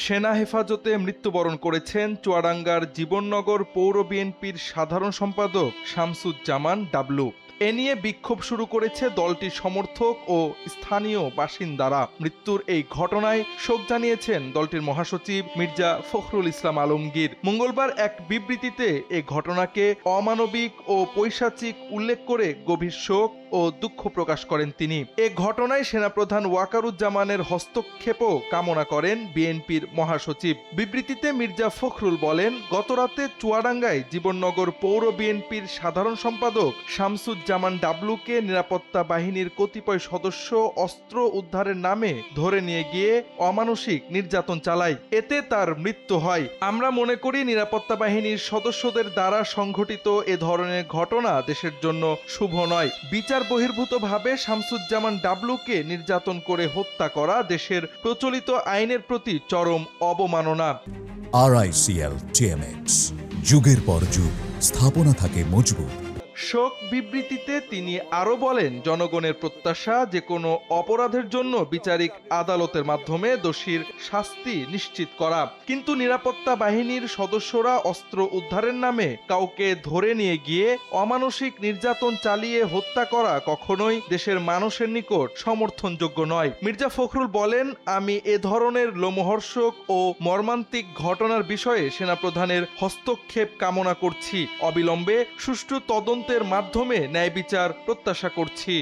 সেনা হেফাজতে মৃত্যুবরণ করেছেন চুয়াডাঙ্গার জীবননগর পৌর বিএনপির সাধারণ সম্পাদক শামসুজ্জামান ডাবলু। এ নিয়ে বিক্ষোভ শুরু করেছে দলটির সমর্থক ও স্থানীয় বাসিন্দারা। মৃত্যুর এই ঘটনায় শোক জানিয়েছেন দলটির মহাসচিব মির্জা ফখরুল ইসলাম আলমগীর। মঙ্গলবার এক বিবৃতিতে এ ঘটনাকে অমানবিক ও পৈশাচিক উল্লেখ করে গভীর শোক ও দুঃখ প্রকাশ করেন তিনি। এ ঘটনায় সেনাপ্রধান ওয়াকারুজ্জামানের হস্তক্ষেপও কামনা করেন বিএনপির মহাসচিব। বিবৃতিতে মির্জা ফখরুল বলেন, গতরাতে চুয়াডাঙ্গায় জীবননগর পৌর বিএনপির সাধারণ সম্পাদক শামসুজ্জামান ডাবলুকে নিরাপত্তা বাহিনীর কতিপয় সদস্য অস্ত্র উদ্ধারের নামে ধরে নিয়ে গিয়ে অমানসিক নির্যাতন চালায়। এতে তার মৃত্যু হয়। আমরা মনে করি নিরাপত্তা বাহিনীর সদস্যদের দ্বারা সংঘটিত এ ধরনের ঘটনা দেশের জন্য শুভ নয়। বিচার বহির্ভূতভাবে শামসুজ্জামান ডাবলুকে নির্যাতন করে হত্যা করা দেশের প্রচলিত আইনের প্রতি চরম অবমাননা। RICL TMX, যুগের পর যুগ স্থাপনা থাকে মজবুত। শোক বিবৃতিতে তিনি আরো বলেন, জনগণের প্রত্যাশা যে কোনো অপরাধের জন্য বিচারিক আদালতের মাধ্যমে দোষীর শাস্তি নিশ্চিত করা, কিন্তু নিরাপত্তা বাহিনীর সদস্যরা অস্ত্র উদ্ধারের নামে কাউকে ধরে নিয়ে গিয়ে অমানসিক নির্যাতন চালিয়ে হত্যা করা কখনোই দেশের মানুষের নিকট সমর্থনযোগ্য নয়। মির্জা ফখরুল বলেন, আমি এ ধরনের লোমহর্ষক ও মর্মান্তিক ঘটনার বিষয়ে সেনাপ্রধানের হস্তক্ষেপ কামনা করছি। অবিলম্বে সুষ্ঠু তদন্তের মাধ্যমে ন্যায় বিচার প্রত্যাশা করছি।